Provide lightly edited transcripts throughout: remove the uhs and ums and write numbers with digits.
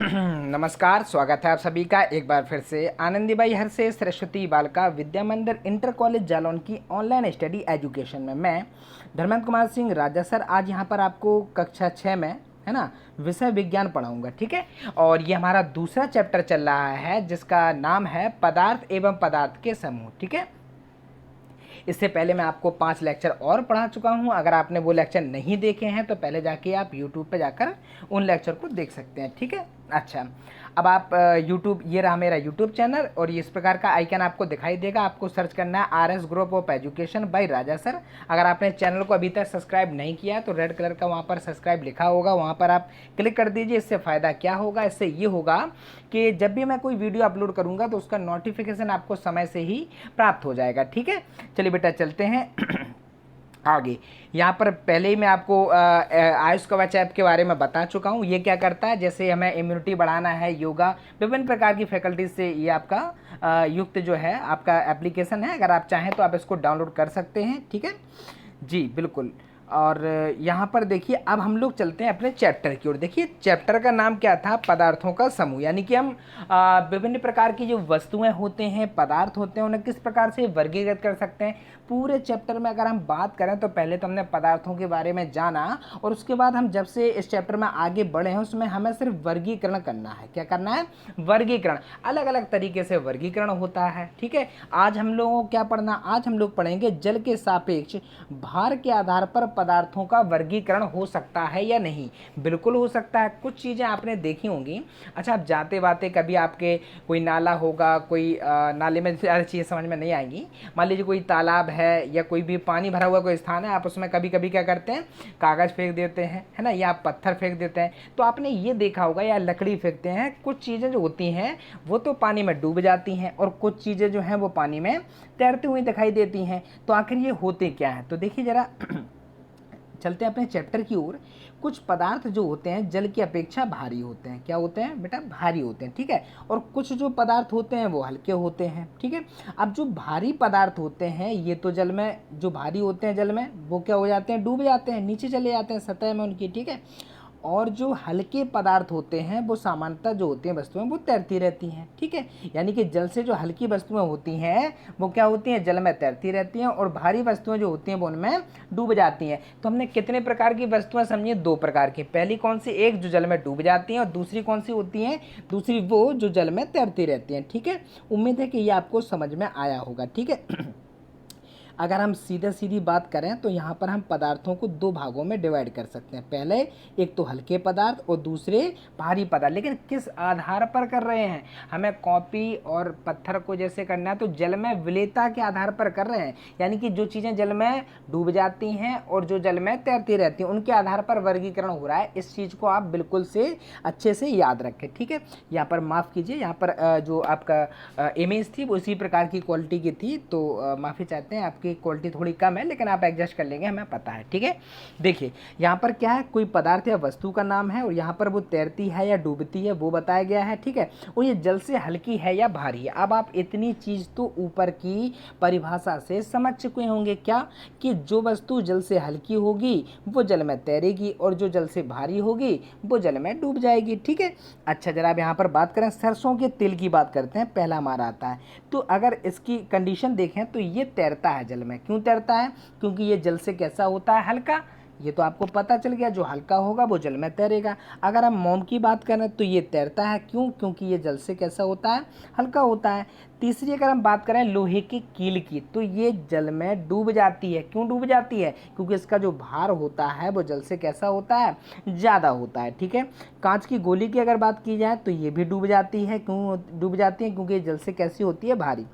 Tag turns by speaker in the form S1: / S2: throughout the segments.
S1: नमस्कार, स्वागत है आप सभी का एक बार फिर से आनंदीबाई हरसे सरस्वती बालिका विद्या मंदिर इंटर कॉलेज जालौन की ऑनलाइन स्टडी एजुकेशन में मैं धर्मेंद्र कुमार सिंह राजा सर आज यहाँ पर आपको कक्षा 6 में है ना विषय विज्ञान पढ़ाऊंगा। ठीक है, और ये हमारा दूसरा चैप्टर चल रहा है जिसका नाम है पदार्थ एवं पदार्थ के समूह। ठीक है, इससे पहले मैं आपको 5 लेक्चर और पढ़ा चुका हूँ। अगर आपने वो लेक्चर नहीं देखे हैं तो पहले जाके आप यूट्यूब पे जाकर उन लेक्चर को देख सकते हैं। ठीक है, अच्छा, अब आप यूट्यूब, ये रहा मेरा यूट्यूब चैनल और इस प्रकार का आइकन आपको दिखाई देगा। आपको सर्च करना है RS group of education by Raja sir. अगर आपने चैनल को अभी तक सब्सक्राइब नहीं किया है तो रेड कलर का वहाँ पर सब्सक्राइब लिखा होगा, वहाँ पर आप क्लिक कर दीजिए। इससे फ़ायदा क्या होगा, इससे ये होगा कि जब भी मैं कोई वीडियो अपलोड करूँगा तो उसका नोटिफिकेशन आपको समय से ही प्राप्त हो जाएगा। ठीक है, चलिए बेटा चलते हैं आगे। यहाँ पर पहले ही मैं आपको आयुष कवच ऐप के बारे में बता चुका हूँ। ये क्या करता है, जैसे हमें इम्यूनिटी बढ़ाना है, योगा, विभिन्न प्रकार की फैकल्टीज से ये आपका युक्त जो है आपका एप्लीकेशन है। अगर आप चाहें तो आप इसको डाउनलोड कर सकते हैं। ठीक है जी, बिल्कुल। और यहाँ पर देखिए, अब हम लोग चलते हैं अपने चैप्टर की ओर। देखिए चैप्टर का नाम क्या था, पदार्थों का समूह। यानी कि हम विभिन्न प्रकार की जो वस्तुएं होते हैं, पदार्थ होते हैं, उन्हें किस प्रकार से वर्गीकृत कर सकते हैं। पूरे चैप्टर में अगर हम बात करें तो पहले तो हमने पदार्थों के बारे में जाना और उसके बाद हम जब से इस चैप्टर में आगे बढ़े हैं उसमें हमें सिर्फ वर्गीकरण करना है। क्या करना है, वर्गीकरण। अलग अलग तरीके से वर्गीकरण होता है। ठीक है, आज हम लोगों को क्या पढ़ना, आज हम लोग पढ़ेंगे जल के सापेक्ष भार के आधार पर पदार्थों का वर्गीकरण हो सकता है या नहीं। बिल्कुल हो सकता है। कुछ चीज़ें आपने देखी होंगी। अच्छा, आप जाते बाते कभी आपके कोई नाला होगा, कोई नाले में ज़्यादा चीज़ें समझ में नहीं आएंगी। मान लीजिए कोई तालाब है या कोई भी पानी भरा हुआ कोई स्थान है, आप उसमें कभी कभी क्या करते हैं, कागज़ फेंक देते हैं, है ना, या आप पत्थर फेंक देते हैं। तो आपने ये देखा होगा, या लकड़ी फेंकते हैं। कुछ चीज़ें जो होती हैं वो तो पानी में डूब जाती हैं और कुछ चीज़ें जो हैं वो पानी में तैरती हुई दिखाई देती हैं। तो आखिर ये होते क्या हैं, तो देखिए ज़रा चलते हैं अपने चैप्टर की ओर। कुछ पदार्थ जो होते हैं जल की अपेक्षा भारी होते हैं। क्या होते हैं बेटा, भारी होते हैं। ठीक है, और कुछ जो पदार्थ होते हैं वो हल्के होते हैं। ठीक है, अब जो भारी पदार्थ होते हैं ये तो जल में, जो भारी होते हैं जल में वो क्या हो जाते हैं, डूब जाते हैं, नीचे चले जाते हैं सतह में उनकी। ठीक है, और जो हल्के पदार्थ होते हैं वो सामान्यतः जो होती हैं वस्तुएं वो तैरती रहती हैं। ठीक है, यानी कि जल से जो हल्की वस्तुएं होती हैं वो क्या होती हैं, जल में तैरती रहती हैं, और भारी वस्तुएं जो होती हैं वो उनमें डूब जाती हैं। तो हमने कितने प्रकार की वस्तुएं समझी, 2 प्रकार की। पहली कौन सी, एक जो जल में डूब जाती हैं, और दूसरी कौन सी होती हैं, दूसरी वो जो जल में तैरती रहती हैं। ठीक है, उम्मीद है कि ये आपको समझ में आया होगा। ठीक है, अगर हम सीधे सीधी बात करें तो यहाँ पर हम पदार्थों को 2 भागों में डिवाइड कर सकते हैं। पहले एक तो हल्के पदार्थ और दूसरे भारी पदार्थ। लेकिन किस आधार पर कर रहे हैं, हमें कॉपी और पत्थर को जैसे करना है तो जल में विलेयता के आधार पर कर रहे हैं। यानी कि जो चीज़ें जल में डूब जाती हैं और जो जल में तैरती रहती हैं उनके आधार पर वर्गीकरण हो रहा है। इस चीज़ को आप बिल्कुल से अच्छे से याद रखें। ठीक है, यहाँ पर माफ़ कीजिए, यहाँ पर जो आपका इमेज थी वो उसी प्रकार की क्वालिटी की थी, तो माफ़ी चाहते हैं, आपकी क्वालिटी थोड़ी कम है लेकिन आप एडजस्ट कर लेंगे, हमें पता है। ठीक है, देखिए यहाँ पर क्या है, कोई पदार्थ या वस्तु का नाम है और यहाँ पर वो तैरती है या डूबती है वो बताया गया है। ठीक है, और ये जल से हल्की है या भारी है। अब आप इतनी चीज़ तो ऊपर की परिभाषा से समझ चुके होंगे, क्या कि जो वस्तु जल से हल्की होगी वो जल में तैरेगी और जो जल से भारी होगी वो जल में डूब जाएगी। ठीक है, अच्छा, जरा अब यहाँ पर बात करें सरसों के तेल की, बात करते हैं। पहला हमारा आता है, तो अगर इसकी कंडीशन देखें तो ये तैरता है जल में। क्यों तैरता है, क्योंकि ये जल से कैसा होता है, हल्का। ये तो आपको पता चल गया, जो हल्का होगा वो जल में तैरेगा। अगर हम मोम की बात करें तो ये तैरता है, क्यों, क्योंकि ये जल से कैसा होता है, हल्का होता है। तीसरी अगर हम बात करें लोहे की कील की, तो ये जल में डूब जाती है। क्यों डूब जाती है, क्योंकि इसका जो भार होता है वो जल से कैसा होता है, ज़्यादा होता है। ठीक है, कांच की गोली की अगर बात की जाए तो ये भी डूब जाती है। क्यों डूब जाती है, क्योंकि जल से कैसी होती है, भारी।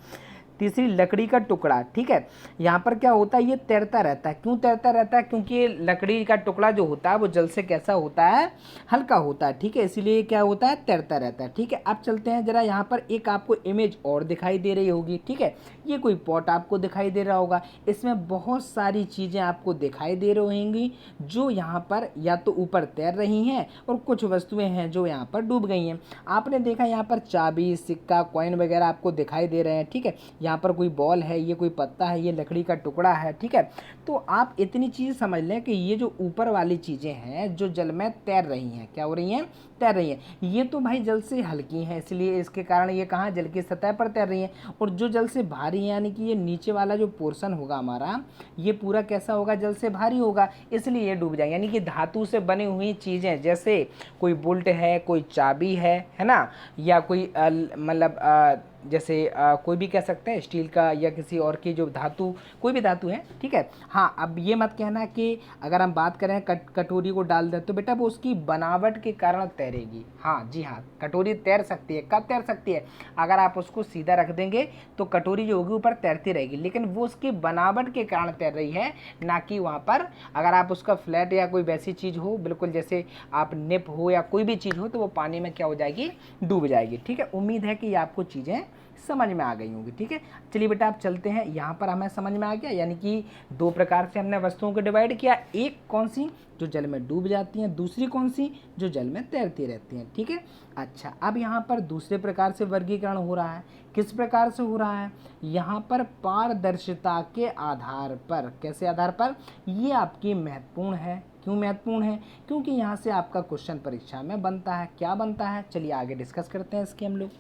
S1: तीसरी लकड़ी का टुकड़ा। ठीक है, यहाँ पर क्या होता है, ये तैरता रहता है। क्यों तैरता रहता है, क्योंकि ये लकड़ी का टुकड़ा जो होता है वो जल से कैसा होता है, हल्का होता है। ठीक है, इसीलिए क्या होता है, तैरता रहता है। ठीक है, अब चलते हैं जरा, यहाँ पर एक आपको इमेज और दिखाई दे रही होगी। ठीक है, ये कोई पॉट आपको दिखाई दे रहा होगा, इसमें बहुत सारी चीज़ें आपको दिखाई दे रही होंगी जो यहाँ पर या तो ऊपर तैर रही हैं और कुछ वस्तुएं हैं जो यहाँ पर डूब गई हैं। आपने देखा यहाँ पर चाबी, सिक्का, कॉइन वगैरह आपको दिखाई दे रहे हैं। ठीक है, यहाँ पर कोई बॉल है, ये कोई पत्ता है, ये लकड़ी का टुकड़ा है, ठीक है। तो आप इतनी चीज़ समझ लें कि ये जो ऊपर वाली चीज़ें हैं जो जल में तैर रही हैं, क्या हो रही हैं, तैर रही हैं। ये तो भाई जल से हल्की हैं, इसलिए इसके कारण ये कहाँ, जल की सतह पर तैर रही हैं। और जो जल से भारी है यानी कि ये नीचे वाला जो पोर्शन होगा हमारा, ये पूरा कैसा होगा, जल से भारी होगा, इसलिए ये डूब जाएंगे। यानी कि धातु से बनी हुई चीज़ें, जैसे कोई बोल्ट है, कोई चाबी है ना, या कोई मतलब जैसे कोई भी कह सकते हैं स्टील का या किसी और की जो धातु, कोई भी धातु है, ठीक है। हाँ, अब ये मत कहना कि अगर हम बात करें कटोरी को डाल दें तो बेटा वो उसकी बनावट के कारण तैरेगी। हाँ जी हाँ, कटोरी तैर सकती है। कब तैर सकती है, अगर आप उसको सीधा रख देंगे तो कटोरी जो होगी ऊपर तैरती रहेगी, लेकिन वो उसकी बनावट के कारण तैर रही है, ना कि वहाँ पर अगर आप उसका फ्लैट या कोई वैसी चीज़ हो, बिल्कुल जैसे आप निप हो या कोई भी चीज़ हो, तो वो पानी में क्या हो जाएगी, डूब जाएगी, ठीक है। उम्मीद है कि आपको चीज़ें समझ में आ गई होंगी, ठीक है। चलिए बेटा आप चलते हैं, यहाँ पर हमें समझ में आ गया, यानी कि दो प्रकार से हमने वस्तुओं को डिवाइड किया। एक कौन सी, जो जल में डूब जाती हैं, दूसरी कौन सी, जो जल में तैरती रहती हैं, ठीक है। अच्छा, अब यहाँ पर दूसरे प्रकार से वर्गीकरण हो रहा है। किस प्रकार से हो रहा है, यहाँ पर पारदर्शिता के आधार पर। कैसे आधार पर, ये आपकी महत्वपूर्ण है। क्यों महत्वपूर्ण है, क्योंकि यहाँ से आपका क्वेश्चन परीक्षा में बनता है। क्या बनता है, चलिए आगे डिस्कस करते हैं इसके हम लोग।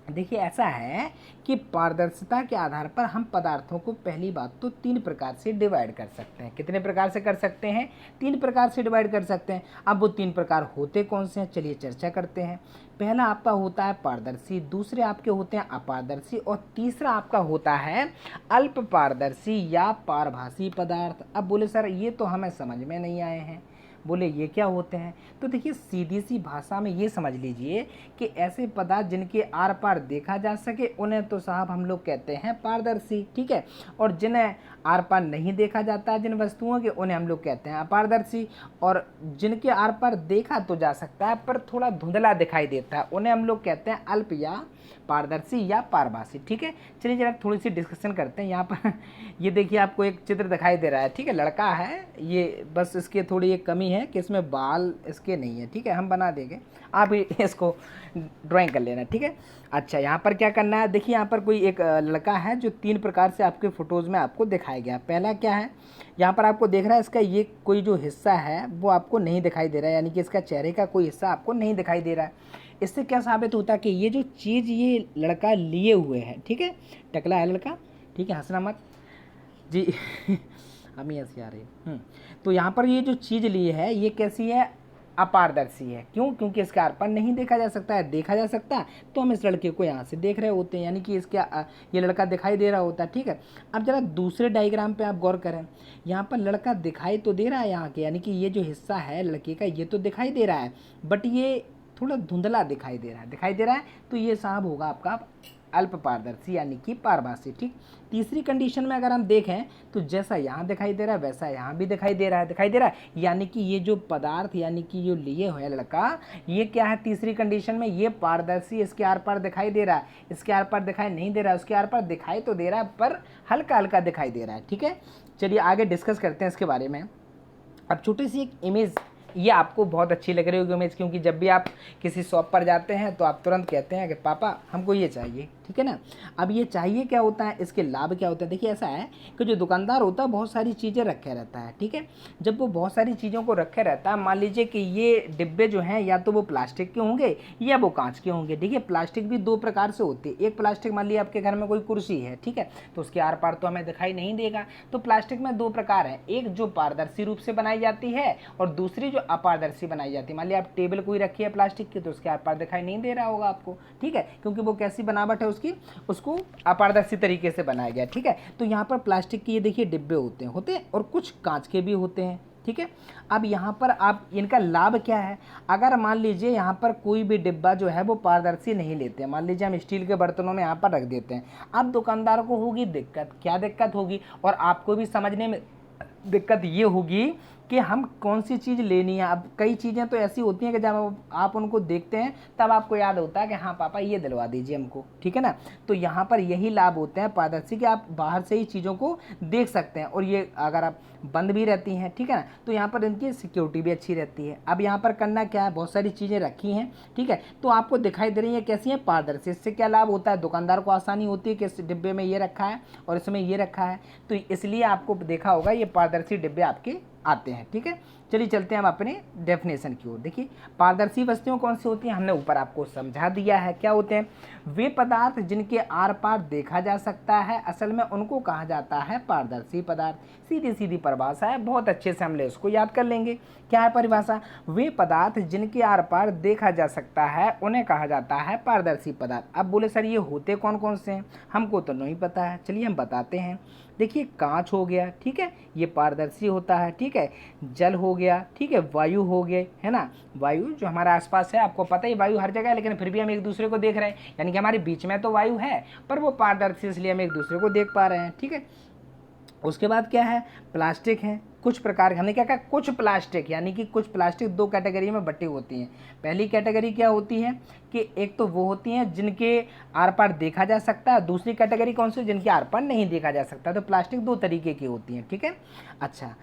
S1: देखिए ऐसा है कि पारदर्शिता के आधार पर हम पदार्थों को पहली बात तो तीन प्रकार से डिवाइड कर सकते हैं। कितने प्रकार से कर सकते हैं, तीन प्रकार से डिवाइड कर सकते हैं। अब वो तीन प्रकार होते कौन से हैं, चलिए चर्चा करते हैं। पहला आपका होता है पारदर्शी, दूसरे आपके होते हैं अपारदर्शी, और तीसरा आपका होता है अल्प पारदर्शी या पारभासी पदार्थ। अब बोले सर ये तो हमें समझ में नहीं आए हैं, बोले ये क्या होते हैं। तो देखिए सीधी सी भाषा में ये समझ लीजिए कि ऐसे पदार्थ जिनके आर पार देखा जा सके उन्हें तो साहब हम लोग कहते हैं पारदर्शी, ठीक है। और जिन्हें आर पार नहीं देखा जाता है, जिन वस्तुओं के, उन्हें हम लोग कहते हैं अपारदर्शी। और जिनके आर पार देखा तो जा सकता है पर थोड़ा धुंधला दिखाई देता है, उन्हें हम लोग कहते हैं अल्प या पारदर्शी या पारभासी, ठीक है। चलिए जरा थोड़ी सी डिस्कशन करते हैं। यहाँ पर ये देखिए आपको एक चित्र दिखाई दे रहा है, ठीक है, लड़का है ये, बस इसके थोड़ी एक कमी है कि इसमें बाल इसके नहीं है, ठीक है, हम बना देंगे, आप ही इसको ड्राइंग कर लेना, ठीक है। अच्छा, यहाँ पर क्या करना है, देखिए यहाँ पर कोई एक लड़का है जो तीन प्रकार से आपके फोटोज़ में आपको दिखाया गया। पहला क्या है, यहाँ पर आपको देख रहा है इसका ये कोई जो हिस्सा है वो आपको नहीं दिखाई दे रहा है, यानी कि इसका चेहरे का कोई हिस्सा आपको नहीं दिखाई दे रहा है। इससे क्या साबित होता है कि ये जो चीज़ ये लड़का लिए हुए है, ठीक है, टकला है लड़का, ठीक है, हंसना मत जी हम ही हंसी आ रही है। तो यहाँ पर ये जो चीज़ ली है ये कैसी है, अपारदर्शी है। क्यों, क्योंकि इसके आर पार नहीं देखा जा सकता है। देखा जा सकता है तो हम इस लड़के को यहाँ से देख रहे होते हैं, यानी कि इसके ये लड़का दिखाई दे रहा होता है, ठीक है। अब जरा दूसरे डायग्राम पे आप गौर करें, यहाँ पर लड़का दिखाई तो दे रहा है यहाँ के, यानी कि ये जो हिस्सा है लड़के का ये तो दिखाई दे रहा है, बट ये थोड़ा धुंधला दिखाई दे रहा है, तो ये साहब होगा आपका अल्प पारदर्शी यानी कि पारभासी, ठीक। तीसरी कंडीशन में अगर हम देखें तो जैसा यहाँ दिखाई दे रहा है वैसा यहाँ भी दिखाई दे रहा है, यानी कि ये जो पदार्थ यानी कि जो लिए हुए लड़का, ये क्या है तीसरी कंडीशन में, ये पारदर्शी, इसके आर पार दिखाई दे रहा है, इसके आर पार दिखाई नहीं दे रहा है, उसके आर पार दिखाई तो दे रहा है पर हल्का हल्का दिखाई दे रहा है, ठीक है। चलिए आगे डिस्कस करते हैं इसके बारे में। अब छोटी सी एक इमेज, ये आपको बहुत अच्छी लग रही होगी इमेज, क्योंकि जब भी आप किसी शॉप पर जाते हैं तो आप तुरंत कहते हैं कि पापा हमको ये चाहिए, ठीक है ना। अब ये चाहिए क्या होता है, इसके लाभ क्या होता है। देखिए ऐसा है कि जो दुकानदार होता है बहुत सारी चीज़ें रखे रहता है, ठीक है। जब वो बहुत सारी चीज़ों को रखे रहता है, मान लीजिए कि ये डिब्बे जो हैं या तो वो प्लास्टिक के होंगे या वो कांच के होंगे। देखिए प्लास्टिक भी दो प्रकार से होती है। एक प्लास्टिक, मान लीजिए आपके घर में कोई कुर्सी है, ठीक है, तो उसके आर पार तो हमें दिखाई नहीं देगा। तो प्लास्टिक में दो प्रकार है, एक जो पारदर्शी रूप से बनाई जाती है और दूसरी जो अपारदर्शी बनाई जाती है। मान लीजिए आप टेबल कोई रखी है प्लास्टिक की, तो उसके आर पार दिखाई नहीं दे रहा होगा आपको, ठीक है, क्योंकि वो कैसी बनावट है उसकी, उसको अपारदर्शी तरीके से बनाया गया, ठीक है। तो यहाँ पर प्लास्टिक के ये देखिए डिब्बे होते हैं और कुछ कांच के भी होते हैं, ठीक है। अब यहाँ पर आप इनका लाभ क्या है, अगर मान लीजिए यहाँ पर कोई भी डिब्बा जो है वो पारदर्शी नहीं लेते हैं, मान लीजिए हम स्टील के बर्तनों में यहाँ पर रख देते हैं, अब दुकानदार को होगी दिक्कत। क्या दिक्कत होगी, और आपको भी समझने में दिक्कत ये होगी कि हम कौन सी चीज़ लेनी है। अब कई चीज़ें तो ऐसी होती हैं कि जब आप उनको देखते हैं तब आपको याद होता है कि हाँ पापा ये दिलवा दीजिए हमको, ठीक है ना। तो यहाँ पर यही लाभ होते हैं पारदर्शी कि आप बाहर से ही चीज़ों को देख सकते हैं, और ये अगर आप बंद भी रहती हैं, ठीक है ना, तो यहाँ पर इनकी सिक्योरिटी भी अच्छी रहती है। अब यहाँ पर करना क्या है, बहुत सारी चीज़ें रखी हैं, ठीक है, तो आपको दिखाई दे रही है कैसी है, पारदर्शी। इससे क्या लाभ होता है, दुकानदार को आसानी होती है कि इस डिब्बे में ये रखा है और इसमें ये रखा है, तो इसलिए आपको देखा होगा ये पारदर्शी डिब्बे आपके आते हैं, ठीक है। चलिए चलते हैं हम अपने डेफिनेशन की ओर। देखिए पारदर्शी वस्तुएं कौन सी होती हैं, हमने ऊपर आपको समझा दिया है। क्या होते हैं, वे पदार्थ जिनके आर पार देखा जा सकता है, असल में उनको कहा जाता है पारदर्शी पदार्थ। सीधी सीधी परिभाषा है, बहुत अच्छे से हम ले उसको याद कर लेंगे। क्या है परिभाषा, वे पदार्थ जिनके आर पार देखा जा सकता है उन्हें कहा जाता है पारदर्शी पदार्थ। अब बोले सर ये होते कौन कौन से हैं, हमको तो नहीं पता है, चलिए हम बताते हैं। देखिए कांच हो गया, ठीक है, ये पारदर्शी होता है, ठीक है, जल हो गया, ठीक है, वायु हो गए, है ना, वायु जो हमारे आसपास है, आपको पता ही वायु हर जगह है, लेकिन फिर भी हम एक दूसरे को देख रहे हैं, यानी कि हमारे बीच में तो वायु है पर वो पारदर्शी इसलिए हम एक दूसरे को देख पा रहे हैं, ठीक है। उसके बाद क्या है, प्लास्टिक है, कुछ प्रकार हमने क्या कहा, कुछ प्लास्टिक, यानी कि कुछ प्लास्टिक दो कैटेगरी में बटी होती हैं। पहली कैटेगरी क्या होती है कि एक तो वो होती हैं जिनके आर पार देखा जा सकता है, दूसरी कैटेगरी कौन सी, जिनके आर पार नहीं देखा जा सकता। तो प्लास्टिक दो तरीके की होती हैं, ठीक है। अच्छा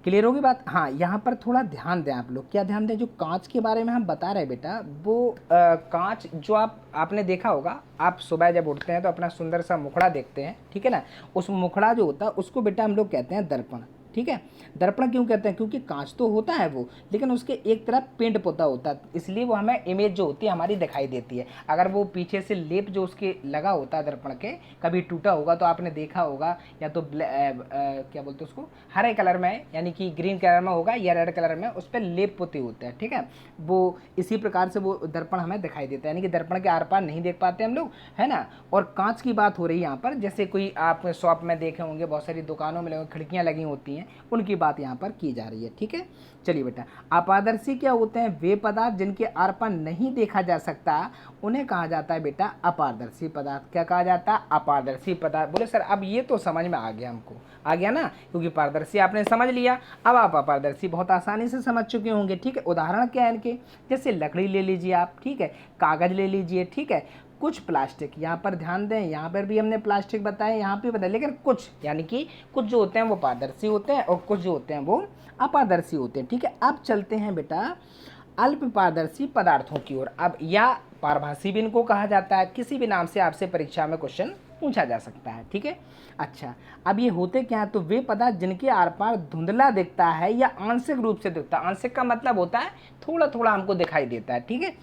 S1: क्लियर होगी बात। हाँ यहाँ पर थोड़ा ध्यान दें आप लोग, क्या ध्यान दें, जो कांच के बारे में हम बता रहे हैं बेटा, वो कांच जो आपने देखा होगा, आप सुबह जब उठते हैं तो अपना सुंदर सा मुखड़ा देखते हैं, ठीक है ना, उस मुखड़ा जो होता है उसको बेटा हम लोग कहते हैं दर्पण, ठीक है। दर्पण क्यों कहते हैं, क्योंकि कांच तो होता है वो, लेकिन उसके एक तरफ पेंट पोता होता है, इसलिए वो हमें इमेज जो होती है हमारी दिखाई देती है। अगर वो पीछे से लेप जो उसके लगा होता है दर्पण के कभी टूटा होगा तो आपने देखा होगा, या तो क्या बोलते हैं उसको, हरे कलर में यानी कि ग्रीन कलर में होगा या रेड कलर में, उस पर लेप पोते होते हैं, ठीक है। वो इसी प्रकार से वो दर्पण हमें दिखाई देता है, यानी कि दर्पण के आर पार नहीं देख पाते हम लोग, है ना। और कांच की बात हो रही है यहाँ पर, जैसे कोई आप शॉप में देखे होंगे, बहुत सारी दुकानों में खिड़कियाँ लगी होती हैं, उनकी बात यहाँ पर की जा रही है, ठीक है। चलिए बेटा, अपारदर्शी क्या होते हैं, वे पदार्थ जिनके आर पार नहीं देखा जा सकता उन्हें कहा जाता है बेटा अपारदर्शी पदार्थ। क्या कहा जाता है, अपारदर्शी पदार्थ। बोले सर अब ये तो समझ में आ गया, हमको आ गया ना, क्योंकि पारदर्शी आपने समझ लिया, अब आप अपारदर्शी बहुत आसानी से समझ चुके होंगे, ठीक है। उदाहरण क्या है इनके, जैसे लकड़ी ले लीजिए आप, ठीक है, कागज ले लीजिए, ठीक है, कुछ प्लास्टिक, यहाँ पर ध्यान दें, यहाँ पर भी हमने प्लास्टिक बताए, यहाँ पे बताया, लेकिन कुछ यानी कि कुछ जो होते हैं वो पारदर्शी होते हैं और कुछ जो होते हैं वो अपारदर्शी होते हैं, ठीक है। अब चलते हैं बेटा अल्प पारदर्शी पदार्थों की ओर। अब या पारभासी भी इनको कहा जाता है, किसी भी नाम से आपसे परीक्षा में क्वेश्चन पूछा जा सकता है, ठीक है। अच्छा अब ये होते क्या है, तो वे पदार्थ जिनके आर पार धुंधला दिखता है या आंशिक रूप से दिखता है, आंशिक का मतलब होता है थोड़ा थोड़ा हमको दिखाई देता है, ठीक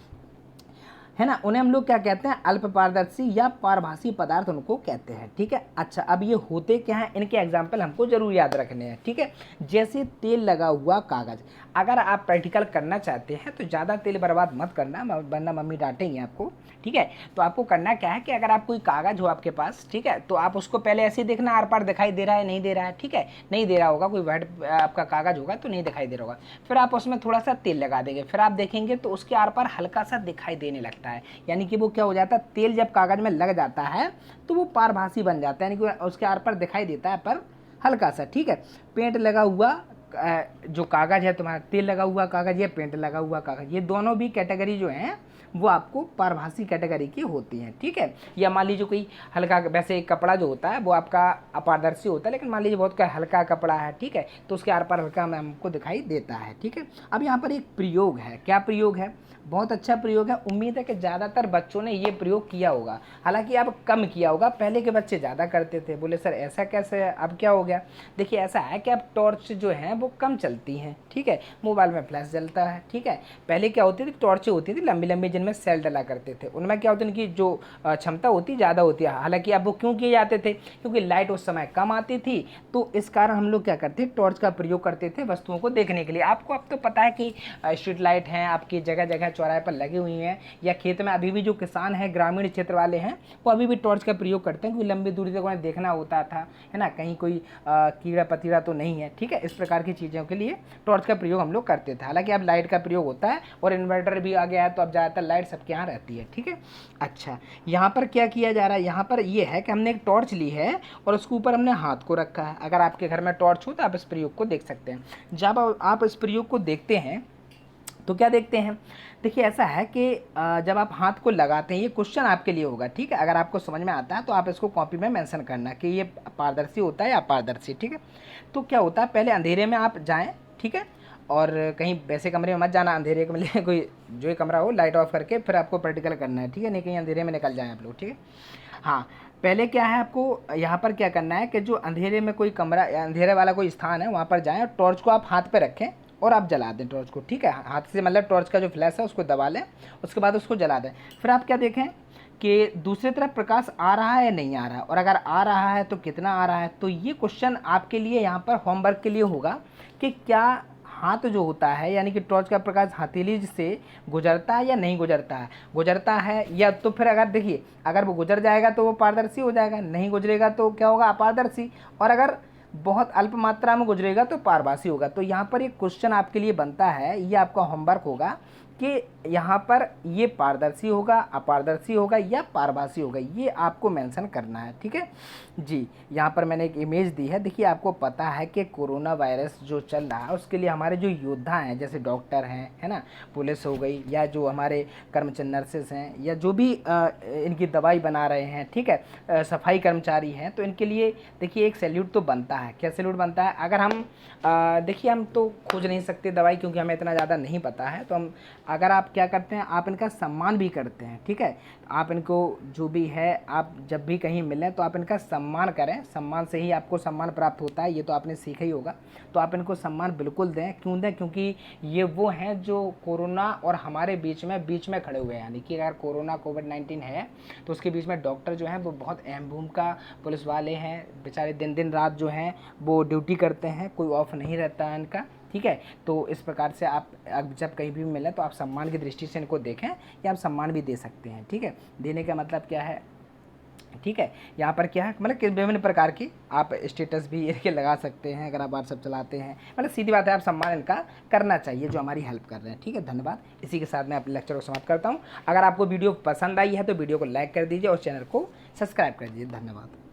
S1: है ना, उन्हें हम लोग क्या कहते हैं, अल्प पारदर्शी या पारभासी पदार्थ उनको कहते हैं, ठीक है। अच्छा अब ये होते क्या हैं, इनके एग्जाम्पल हमको जरूर याद रखने हैं, ठीक है। जैसे तेल लगा हुआ कागज, अगर आप प्रैक्टिकल करना चाहते हैं तो ज़्यादा तेल बर्बाद मत करना, वरना मम्मी डांटेंगे आपको, ठीक है। तो आपको करना क्या है कि अगर आप कोई कागज हो आपके पास, ठीक है, तो आप उसको पहले ऐसे ही देखना आर पार दिखाई दे रहा है नहीं दे रहा है, ठीक है, नहीं दे रहा होगा, कोई वाइट आपका कागज होगा तो नहीं दिखाई दे रहा होगा, फिर आप उसमें थोड़ा सा तेल लगा देंगे, फिर आप देखेंगे तो उसके आर पार हल्का सा दिखाई देने लगता है, यानी कि वो क्या हो जाता है, तेल जब कागज में लग जाता है तो वो पारभासी बन जाता है, यानी कि उसके आर पार दिखाई देता है पर हल्का सा, ठीक है। पेंट लगा हुआ जो कागज है तुम्हारा, तेल लगा हुआ कागज या पेंट लगा हुआ कागज, ये दोनों भी कैटेगरी जो हैं वो आपको पारभासी कैटेगरी की होती हैं, ठीक है। या मान लीजिए कोई हल्का, वैसे एक कपड़ा जो होता है वो आपका अपारदर्शी होता है, लेकिन मान लीजिए बहुत हल्का कपड़ा है, ठीक है, तो उसके आर पार हल्का हमको दिखाई देता है, ठीक है। अब यहाँ पर एक प्रयोग है, क्या प्रयोग है, बहुत अच्छा प्रयोग है, उम्मीद है कि ज़्यादातर बच्चों ने ये प्रयोग किया होगा, हालांकि अब कम किया होगा, पहले के बच्चे ज़्यादा करते थे। बोले सर ऐसा कैसे, अब क्या हो गया, देखिए ऐसा है कि अब टॉर्च जो हैं वो कम चलती हैं, ठीक है, मोबाइल में फ्लैश जलता है, ठीक है। पहले क्या होती थी, टॉर्चें होती थी लंबी लंबी जिनमें सेल डला करते थे, उनमें क्या होती उनकी जो क्षमता होती ज़्यादा होती है, हालांकि अब वो क्यों किए जाते थे, क्योंकि लाइट उस समय कम आती थी, तो इस कारण हम लोग क्या करते, टॉर्च का प्रयोग करते थे वस्तुओं को देखने के लिए। आपको अब तो पता है कि स्ट्रीट लाइट हैं आपकी जगह जगह चौराहे पर लगी हुई हैं, या खेत में अभी भी जो किसान हैं ग्रामीण क्षेत्र वाले हैं वो अभी भी टॉर्च का प्रयोग करते हैं, क्योंकि लंबी दूरी तक उन्हें देखना होता था, है ना, कहीं कोई कीड़ा पतीड़ा तो नहीं है, ठीक है, इस प्रकार की चीज़ों के लिए टॉर्च का प्रयोग हम लोग करते थे। हालांकि अब लाइट का प्रयोग होता है और इन्वर्टर भी आ गया है, तो अब ज़्यादातर लाइट सबके यहाँ रहती है। ठीक है, अच्छा यहाँ पर क्या किया जा रहा है, यहाँ पर ये है कि हमने एक टॉर्च ली है और उसके ऊपर हमने हाथ को रखा है। अगर आपके घर में टॉर्च हो तो आप इस प्रयोग को देख सकते हैं। जब आप इस प्रयोग को देखते हैं तो क्या देखते हैं, देखिए ऐसा है कि जब आप हाथ को लगाते हैं, ये क्वेश्चन आपके लिए होगा। ठीक है, अगर आपको समझ में आता है तो आप इसको कॉपी में मेंशन करना कि ये पारदर्शी होता है या अपारदर्शी। ठीक है, तो क्या होता है, पहले अंधेरे में आप जाएं, ठीक है, और कहीं वैसे कमरे में मत जाना, अंधेरे में कोई जो ही कमरा हो लाइट ऑफ करके फिर आपको प्रैक्टिकल करना है। ठीक है, नहीं कहीं अंधेरे में निकल जाएं आप लोग। ठीक है, हाँ पहले क्या है, आपको यहाँ पर क्या करना है कि जो अंधेरे में कोई कमरा या अंधेरे वाला कोई स्थान है वहाँ पर जाएं और टॉर्च को आप हाथ पे रखें और आप जला दें टॉर्च को। ठीक है, हाथ से मतलब टॉर्च का जो फ्लैश है उसको दबा लें, उसके बाद उसको जला दें। फिर आप क्या देखें कि दूसरी तरफ प्रकाश आ रहा है या नहीं आ रहा है, और अगर आ रहा है तो कितना आ रहा है। तो ये क्वेश्चन आपके लिए यहाँ पर होमवर्क के लिए होगा कि क्या हाथ जो होता है यानी कि टॉर्च का प्रकाश हथेली से गुजरता है या नहीं गुजरता है या तो फिर अगर देखिए अगर वो गुजर जाएगा तो वो पारदर्शी हो जाएगा, नहीं गुजरेगा तो क्या होगा, अपारदर्शी, और अगर बहुत अल्प मात्रा में गुजरेगा तो पारभासी होगा। तो यहाँ पर एक क्वेश्चन आपके लिए बनता है, ये आपका होमवर्क होगा कि यहाँ पर ये पारदर्शी होगा, अपारदर्शी होगा या पारभासी होगा, ये आपको मेंशन करना है। ठीक है जी, यहाँ पर मैंने एक इमेज दी है। देखिए आपको पता है कि कोरोना वायरस जो चल रहा है उसके लिए हमारे जो योद्धा हैं, जैसे डॉक्टर हैं, है ना, पुलिस हो गई, या जो हमारे कर्मचारी नर्सेस हैं, या जो भी इनकी दवाई बना रहे हैं, ठीक है, सफाई कर्मचारी हैं, तो इनके लिए देखिए एक सैल्यूट तो बनता है। क्या सैल्यूट बनता है, अगर हम देखिए हम तो खोज नहीं सकते दवाई क्योंकि हमें इतना ज़्यादा नहीं पता है, तो हम अगर आप क्या करते हैं, आप इनका सम्मान भी करते हैं। ठीक है, आप इनको जो भी है, आप जब भी कहीं मिलें तो आप इनका सम्मान करें, सम्मान से ही आपको सम्मान प्राप्त होता है, ये तो आपने सीखा ही होगा। तो आप इनको सम्मान बिल्कुल दें। क्यों दें, क्योंकि ये वो हैं जो कोरोना और हमारे बीच में खड़े हुए हैं। यानी कि अगर कोरोना कोविड-19 है तो उसके बीच में डॉक्टर जो हैं वो बहुत अहम भूमिका, पुलिस वाले हैं बेचारे दिन दिन रात जो हैं वो ड्यूटी करते हैं, कोई ऑफ नहीं रहता है इनका। ठीक है, तो इस प्रकार से आप जब कहीं भी मिलें तो आप सम्मान की दृष्टि से इनको देखें, या आप सम्मान भी दे सकते हैं। ठीक है, देने का मतलब क्या है, ठीक है, यहाँ पर क्या है, मतलब कि विभिन्न प्रकार की आप स्टेटस भी इनके लगा सकते हैं अगर आप व्हाट्सएप चलाते हैं। मतलब सीधी बात है, आप सम्मान इनका करना चाहिए जो हमारी हेल्प कर रहे हैं। ठीक है, धन्यवाद। इसी के साथ मैं अपने लेक्चर को समाप्त करता हूँ। अगर आपको वीडियो पसंद आई है तो वीडियो को लाइक कर दीजिए और चैनल को सब्सक्राइब कर दीजिए। धन्यवाद।